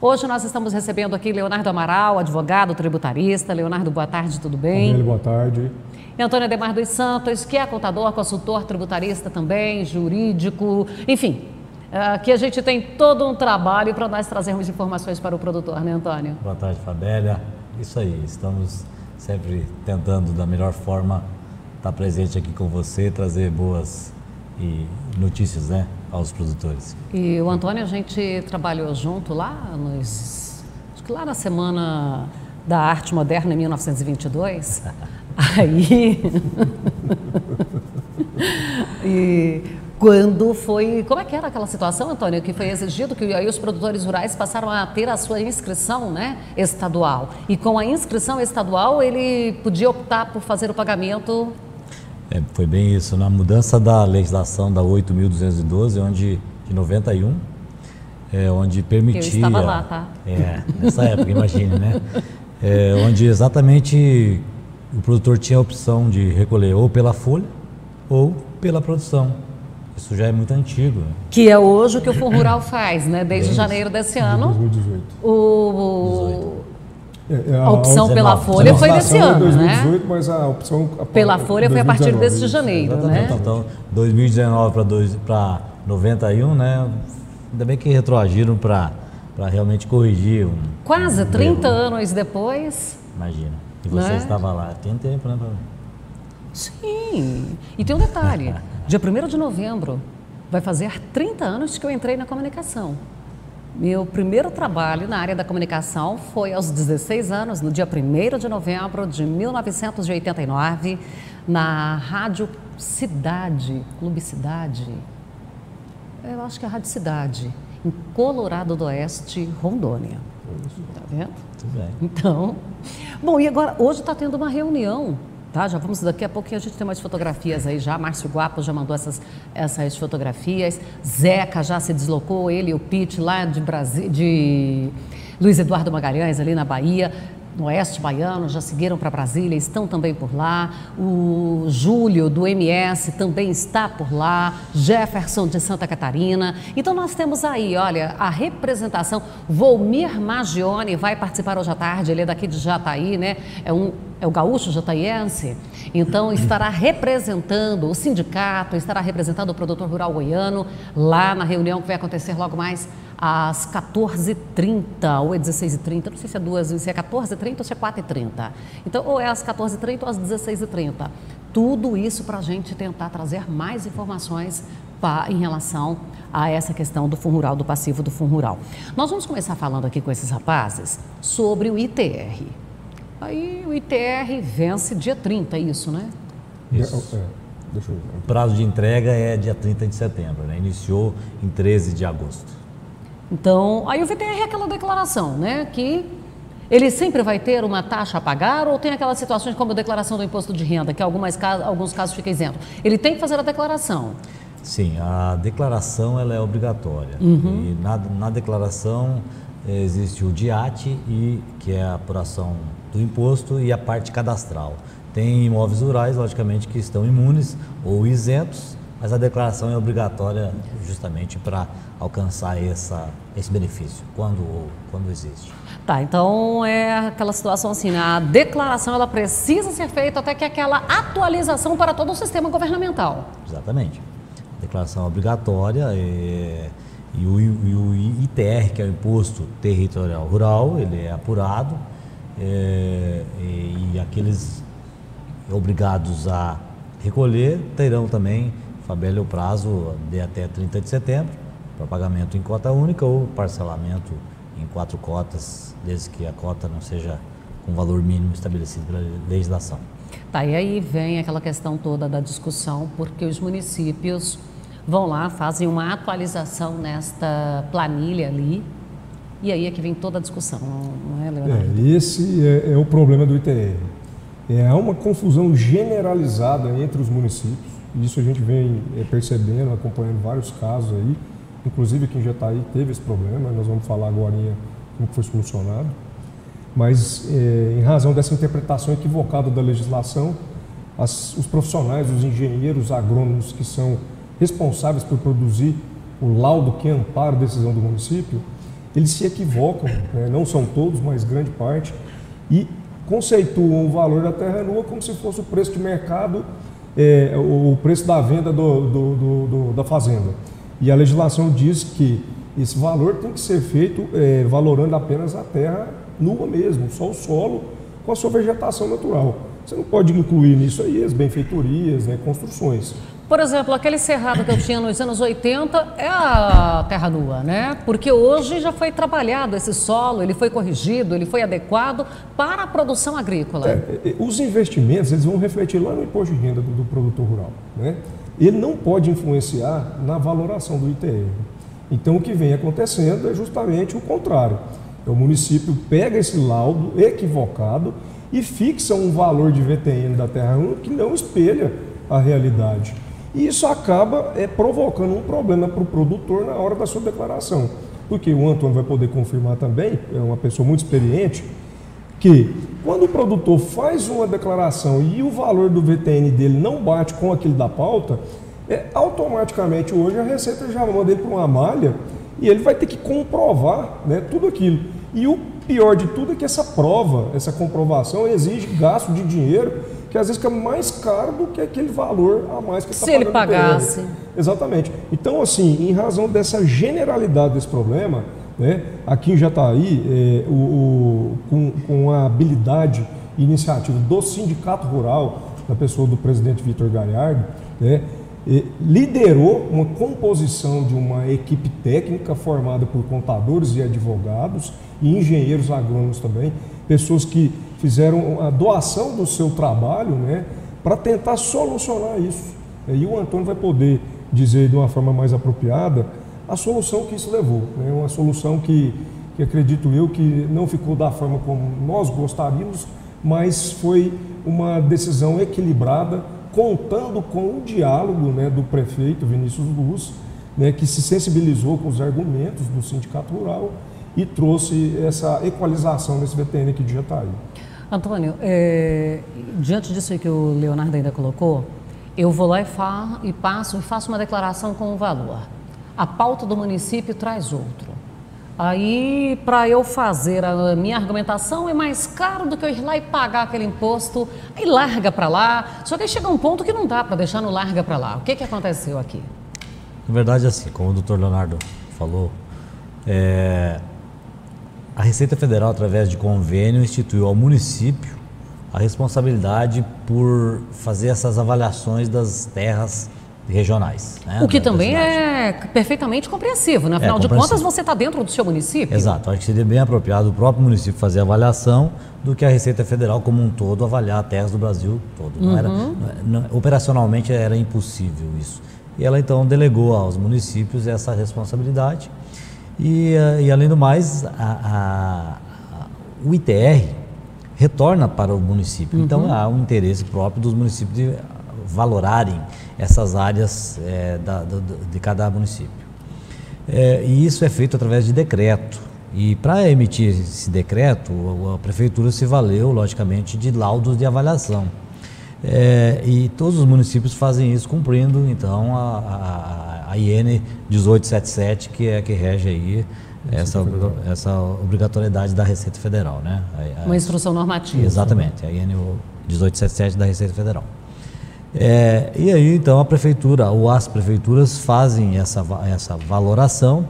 Hoje nós estamos recebendo aqui Leonardo Amaral, advogado tributarista. Leonardo, boa tarde, tudo bem? Família, boa tarde. E Antônio Ademar dos Santos, que é contador, consultor tributarista também, jurídico, enfim, que a gente tem todo um trabalho para nós trazermos informações para o produtor, né, Antônio? Boa tarde, Fabélia. Isso aí, estamos sempre tentando da melhor forma estar presente aqui com você, trazer boas notícias, né, aos produtores. E o Antônio, a gente trabalhou junto lá, acho que lá na Semana da Arte Moderna, em 1922. Aí, e quando foi, como é que era aquela situação, Antônio, que foi exigido que aí os produtores rurais passaram a ter a sua inscrição, né, estadual, e com a inscrição estadual ele podia optar por fazer o pagamento. Foi bem isso, na mudança da legislação da 8.212, onde de 91, onde permitia... Eu estava lá, tá? Nessa época, imagine, né? Onde exatamente o produtor tinha a opção de recolher ou pela folha ou pela produção. Isso já é muito antigo. Que é hoje o que o Fundo Rural faz, né? Desde janeiro desse ano. 2018. A opção pela folha foi desse ano, 2018, né? Mas a opção pela folha foi a partir desse janeiro, exatamente, né? Então, 2019 para 91, né? Ainda bem que retroagiram para realmente corrigir. Quase 30 anos depois. Imagina. E você estava lá, tem tempo, né? Sim. E tem um detalhe. Dia 1º de novembro vai fazer 30 anos que eu entrei na comunicação. Meu primeiro trabalho na área da comunicação foi aos 16 anos, no dia 1º de novembro de 1989, na Rádio Cidade, Clube Cidade, eu acho que é a Rádio Cidade, em Colorado do Oeste, Rondônia. Tá vendo? Tudo bem. Então, bom, e agora, hoje está tendo uma reunião, tá? Já vamos, daqui a pouquinho a gente tem umas fotografias aí já, Márcio Guapo já mandou essas fotografias, Zeca já se deslocou, ele e o Pete lá de Luiz Eduardo Magalhães, ali na Bahia, no oeste baiano, já seguiram para Brasília, estão também por lá, o Júlio do MS também está por lá, Jefferson de Santa Catarina. Então nós temos aí, olha, a representação, Volmir Magione vai participar hoje à tarde, ele é daqui de Jataí, né? É o gaúcho jataiense, então estará representando o sindicato, estará representando o produtor rural goiano lá na reunião que vai acontecer logo mais às 14h30 ou é 16h30, não sei se é duas, se é 14h30 ou se é 4h30. Então, ou é às 14h30 ou às 16h30. Tudo isso para a gente tentar trazer mais informações em relação a essa questão do Fundo Rural, do passivo do Fundo Rural. Nós vamos começar falando aqui com esses rapazes sobre o ITR. Aí o ITR vence dia 30, é isso, né? Isso. O prazo de entrega é dia 30 de setembro, né? Iniciou em 13 de agosto. Então, aí o VTR é aquela declaração, né? Que ele sempre vai ter uma taxa a pagar ou tem aquelas situações como a declaração do imposto de renda, que alguns casos fica isento. Ele tem que fazer a declaração. Sim, a declaração ela é obrigatória. E na declaração existe o DIAT, que é a apuração do imposto, e a parte cadastral. Tem imóveis rurais, logicamente, que estão imunes ou isentos, mas a declaração é obrigatória justamente para alcançar esse benefício, quando existe. Tá, então é aquela situação assim, né? A declaração ela precisa ser feita até que aquela atualização para todo o sistema governamental. Exatamente. A declaração é obrigatória e o ITR, que é o Imposto Territorial Rural, ele é apurado e aqueles obrigados a recolher terão também, Fabélia, o prazo de até 30 de setembro para pagamento em cota única ou parcelamento em 4 cotas, desde que a cota não seja com valor mínimo estabelecido pela legislação. Tá, e aí vem aquela questão toda da discussão, porque os municípios vão lá, fazem uma atualização nesta planilha ali, e aí é que vem toda a discussão, não é, Leonardo? Esse é o problema do ITR. Há uma confusão generalizada entre os municípios. Isso a gente vem percebendo, acompanhando vários casos aí, inclusive aqui em Jataí teve esse problema, nós vamos falar agora como foi solucionado. Mas em razão dessa interpretação equivocada da legislação, os profissionais, os engenheiros agrônomos que são responsáveis por produzir o laudo que ampara a decisão do município, eles se equivocam, né? Não são todos, mas grande parte, e conceituam o valor da terra nua como se fosse o preço de mercado, o preço da venda da fazenda. E a legislação diz que esse valor tem que ser feito valorando apenas a terra nua mesmo, só o solo com a sua vegetação natural. Você não pode incluir nisso aí as benfeitorias, né, construções. Por exemplo, aquele cerrado que eu tinha nos anos 80 é a terra nua, né? Porque hoje já foi trabalhado esse solo, ele foi corrigido, ele foi adequado para a produção agrícola. Os investimentos, eles vão refletir lá no imposto de renda do produtor rural, né? Ele não pode influenciar na valoração do ITR. Então, o que vem acontecendo é justamente o contrário. O município pega esse laudo equivocado e fixa um valor de VTN da terra nua que não espelha a realidade. E isso acaba provocando um problema para o produtor na hora da sua declaração. Porque o Antônio vai poder confirmar também, é uma pessoa muito experiente, que quando o produtor faz uma declaração e o valor do VTN dele não bate com aquele da pauta, automaticamente hoje a Receita já manda ele para uma malha e ele vai ter que comprovar, né, tudo aquilo. E o pior de tudo é que essa prova, essa comprovação exige gasto de dinheiro que às vezes fica mais caro do que aquele valor a mais que ele está pagando. Se ele pagasse. Exatamente. Então, assim, em razão dessa generalidade desse problema, né, aqui em Jataí, com a habilidade e iniciativa do Sindicato Rural, na pessoa do presidente Vitor Galhardo, né, liderou uma composição de uma equipe técnica formada por contadores e advogados e engenheiros agrônomos também, pessoas que fizeram a doação do seu trabalho, né, para tentar solucionar isso. E o Antônio vai poder dizer de uma forma mais apropriada a solução que isso levou, né, uma solução que acredito eu que não ficou da forma como nós gostaríamos, mas foi uma decisão equilibrada, contando com o diálogo, né, do prefeito Vinícius Luz, né, que se sensibilizou com os argumentos do Sindicato Rural e trouxe essa equalização nesse VTN aqui de Jataí. Antônio, diante disso aí que o Leonardo ainda colocou, eu vou lá e faço uma declaração com um valor. A pauta do município traz outro. Aí, para eu fazer a minha argumentação, é mais caro do que eu ir lá e pagar aquele imposto, aí larga para lá. Só que aí chega um ponto que não dá para deixar no larga para lá. O que aconteceu aqui? Na verdade, assim, como o doutor Leonardo falou, a Receita Federal, através de convênio, instituiu ao município a responsabilidade por fazer essas avaliações das terras regionais. Né, o que também é perfeitamente compreensivo, né? Afinal de contas, você está dentro do seu município. Exato, acho que seria bem apropriado o próprio município fazer a avaliação do que a Receita Federal como um todo avaliar terras do Brasil todo. Operacionalmente era impossível isso. E ela então delegou aos municípios essa responsabilidade e além do mais, o ITR retorna para o município. Então há um interesse próprio dos municípios de valorarem essas áreas de cada município. E isso é feito através de decreto. E para emitir esse decreto, a prefeitura se valeu, logicamente, de laudos de avaliação. E todos os municípios fazem isso cumprindo, então, a IN 1877, que rege aí essa obrigatoriedade da Receita Federal, né? Uma instrução normativa. Exatamente, a IN 1877 da Receita Federal. E aí, então, a prefeitura ou as prefeituras fazem essa valoração.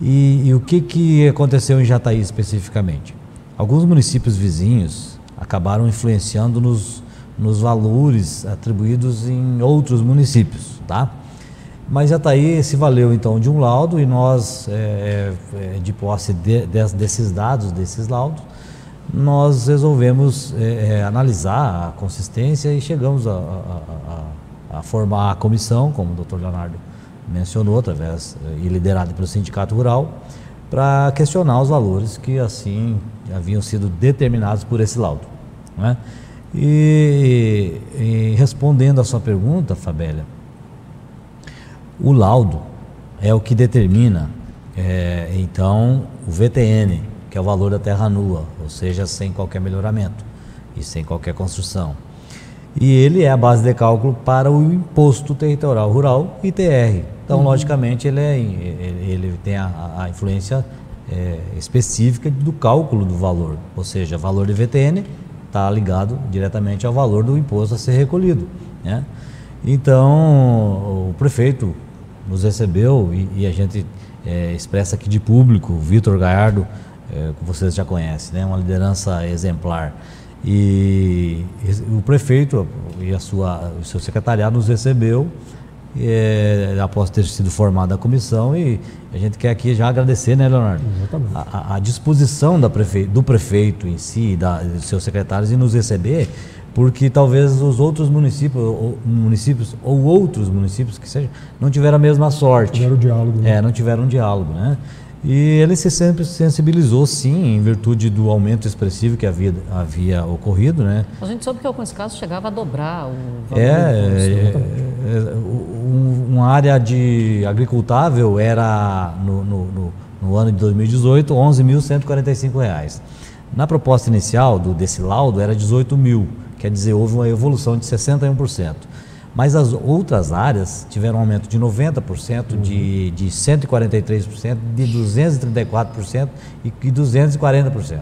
E o que aconteceu em Jataí especificamente? Alguns municípios vizinhos acabaram influenciando nos valores atribuídos em outros municípios, tá? Mas Jataí se valeu então de um laudo e nós, de posse desses dados, desses laudos, nós resolvemos analisar a consistência e chegamos a formar a comissão, como o doutor Leonardo mencionou, através e liderado pelo Sindicato Rural, para questionar os valores que assim haviam sido determinados por esse laudo, né? E respondendo a sua pergunta, Fabélia, o laudo é o que determina, então, o VTN, que é o valor da terra nua, ou seja, sem qualquer melhoramento e sem qualquer construção. E ele é a base de cálculo para o Imposto Territorial Rural, ITR. Então, logicamente, ele tem a influência específica do cálculo do valor, ou seja, o valor de VTN está ligado diretamente ao valor do imposto a ser recolhido, né? Então, o prefeito nos recebeu e a gente expressa aqui de público, o Vitor Gaiardo, que vocês já conhecem, né? Uma liderança exemplar. E o prefeito e o seu secretariado nos recebeu após ter sido formada a comissão, e a gente quer aqui já agradecer, né, Leonardo? Exatamente. A disposição do prefeito em si, dos seus secretários em nos receber, porque talvez os outros municípios ou outros municípios que sejam, não tiveram a mesma sorte. Tiveram diálogo, né? Não tiveram um diálogo, né? E ele se sempre sensibilizou, sim, em virtude do aumento expressivo que havia ocorrido, né? A gente soube que em alguns casos chegava a dobrar o valor uma área de agricultável era, no ano de 2018, R$ 11.145. Na proposta inicial desse laudo era 18 mil, quer dizer, houve uma evolução de 61%. Mas as outras áreas tiveram um aumento de 90%, de 143%, de 234% e 240%.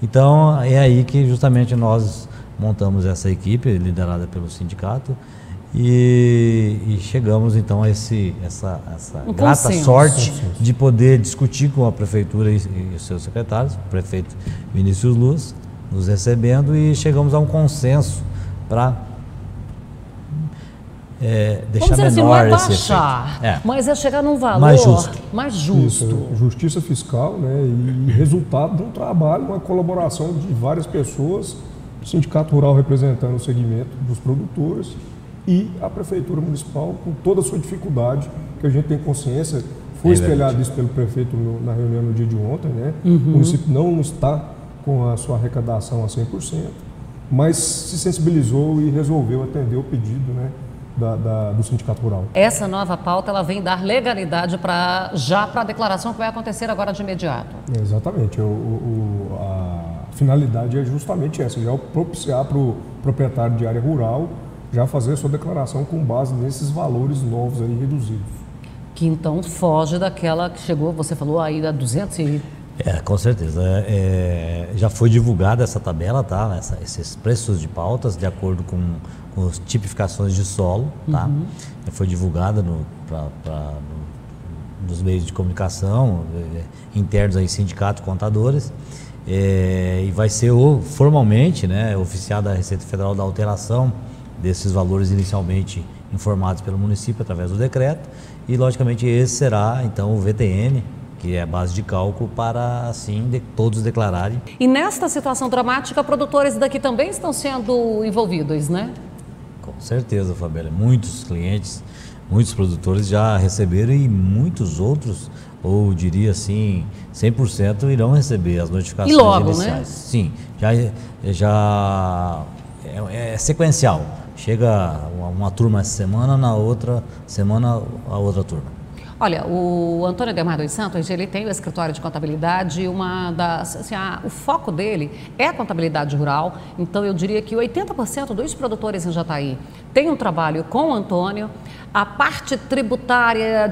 Então, é aí que justamente nós montamos essa equipe, liderada pelo sindicato, e chegamos então a essa grata sorte de poder discutir com a prefeitura e os seus secretários, o prefeito Vinícius Luz, nos recebendo, e chegamos a um consenso para deixar menor assim, não é esse baixar, efeito. Mas é chegar num valor mais justo. Isso, justiça fiscal, né, e resultado de um trabalho, uma colaboração de várias pessoas, o Sindicato Rural representando o segmento dos produtores e a Prefeitura Municipal com toda a sua dificuldade, que a gente tem consciência. Foi espelhado isso pelo prefeito na reunião no dia de ontem, né? O município não está com a sua arrecadação a 100%, mas se sensibilizou e resolveu atender o pedido, né, do Sindicato Rural. Essa nova pauta ela vem dar legalidade para a declaração que vai acontecer agora de imediato. Exatamente. A finalidade é justamente essa, já propiciar para o proprietário de área rural já fazer a sua declaração com base nesses valores novos aí reduzidos. Que então foge daquela que chegou, você falou aí a 200 e... Com certeza. Já foi divulgada essa tabela, tá? Esses preços de pautas de acordo com as tipificações de solo, tá? Foi divulgada nos meios de comunicação internos aí, sindicatos, contadores, e vai ser formalmente, né, oficiada a Receita Federal da alteração desses valores inicialmente informados pelo município através do decreto, e logicamente esse será então o VTN, que é a base de cálculo para, assim, todos declararem. E nesta situação dramática, produtores daqui também estão sendo envolvidos, né? Com certeza, Fabíola. Muitos clientes, muitos produtores já receberam, e muitos outros, ou diria assim, 100% irão receber as notificações iniciais. Né? Sim, já é sequencial. Chega uma turma essa semana, na outra semana a outra turma. Olha, o Antônio Ademar dos Santos, ele tem o escritório de contabilidade, o foco dele é a contabilidade rural, então eu diria que 80% dos produtores em Jataí tem um trabalho com o Antônio. A parte tributária,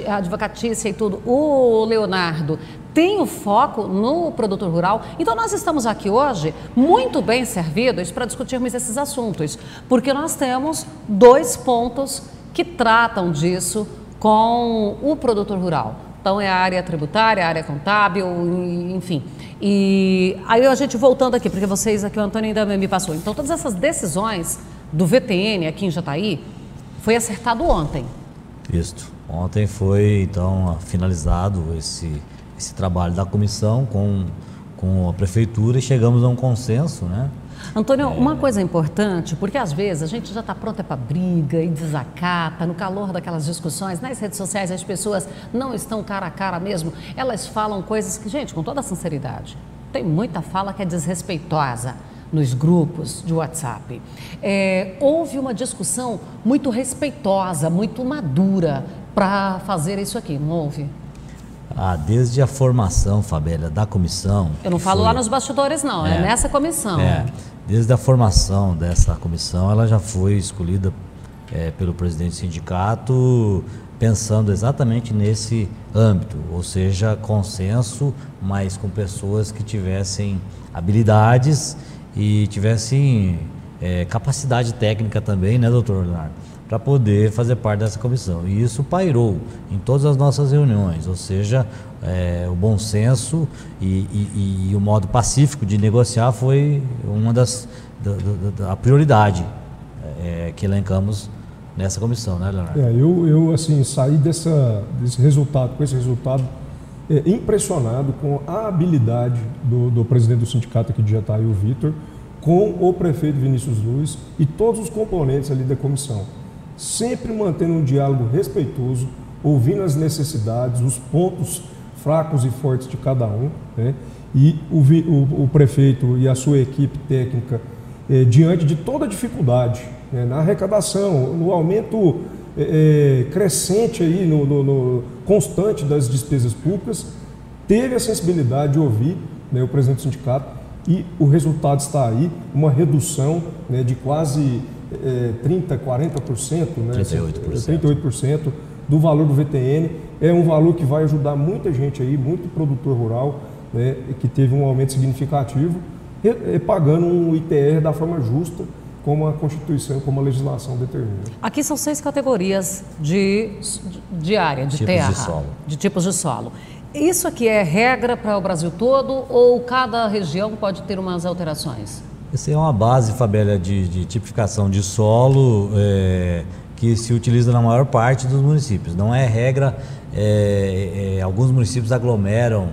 advocatícia e tudo, o Leonardo tem o foco no produtor rural. Então nós estamos aqui hoje muito bem servidos para discutirmos esses assuntos, porque nós temos 2 pontos que tratam disso com o produtor rural. Então é a área tributária, a área contábil, enfim. E aí a gente voltando aqui, porque vocês aqui, o Antônio ainda me passou. Então todas essas decisões do VTN aqui em Jataí foi acertado ontem. Isso. Ontem foi então finalizado esse trabalho da comissão com a prefeitura, e chegamos a um consenso, né? Antônio, uma coisa importante, porque às vezes a gente já está pronta para briga e desacata, no calor daquelas discussões, nas redes sociais as pessoas não estão cara a cara mesmo, elas falam coisas que, gente, com toda sinceridade, tem muita fala que é desrespeitosa nos grupos de WhatsApp. Houve uma discussão muito respeitosa, muito madura para fazer isso aqui, não houve? Desde a formação, Fabíola, da comissão... Eu não falo lá nos bastidores, não, é nessa comissão. Desde a formação dessa comissão, ela já foi escolhida pelo presidente do sindicato pensando exatamente nesse âmbito, ou seja, consenso, mas com pessoas que tivessem habilidades e tivessem capacidade técnica também, né, doutor Leonardo, para poder fazer parte dessa comissão. E isso pairou em todas as nossas reuniões, ou seja, o bom senso e o modo pacífico de negociar foi uma a prioridade que elencamos nessa comissão, né, Leonardo? Eu assim, saí desse resultado, com esse resultado, impressionado com a habilidade do presidente do sindicato aqui de Jataí, o Vitor, com o prefeito Vinícius Luiz e todos os componentes ali da comissão. Sempre mantendo um diálogo respeitoso, ouvindo as necessidades, os pontos fracos e fortes de cada um, né? E o prefeito e a sua equipe técnica, diante de toda a dificuldade, né, na arrecadação, no aumento crescente aí, no constante das despesas públicas, teve a sensibilidade de ouvir, né, o presidente do sindicato, e o resultado está aí, uma redução, né, de quase 30%, 40%, né, 38% do valor do VTN. É um valor que vai ajudar muita gente aí, muito produtor rural, né, que teve um aumento significativo, pagando um ITR da forma justa, como a Constituição, como a legislação determina. Aqui são 6 categorias de área, de tipos terra, de solo. De tipos de solo. Isso aqui é regra para o Brasil todo ou cada região pode ter umas alterações? Essa é uma base, Fabélia, de tipificação de solo que se utiliza na maior parte dos municípios. Não é regra, alguns municípios aglomeram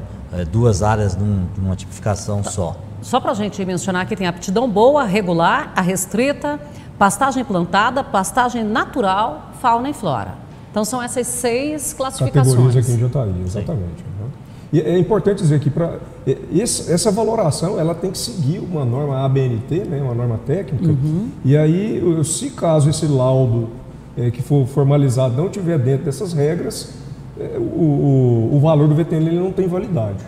2 áreas numa tipificação só. Só para a gente mencionar que tem a aptidão boa, regular, a restrita, pastagem plantada, pastagem natural, fauna e flora. Então são essas 6 classificações. Categorias aqui em Jataí, exatamente. Uhum. E é importante dizer que essa valoração ela tem que seguir uma norma ABNT, né, uma norma técnica. Uhum. E aí, se caso esse laudo que for formalizado não estiver dentro dessas regras, o valor do VTN ele não tem validade.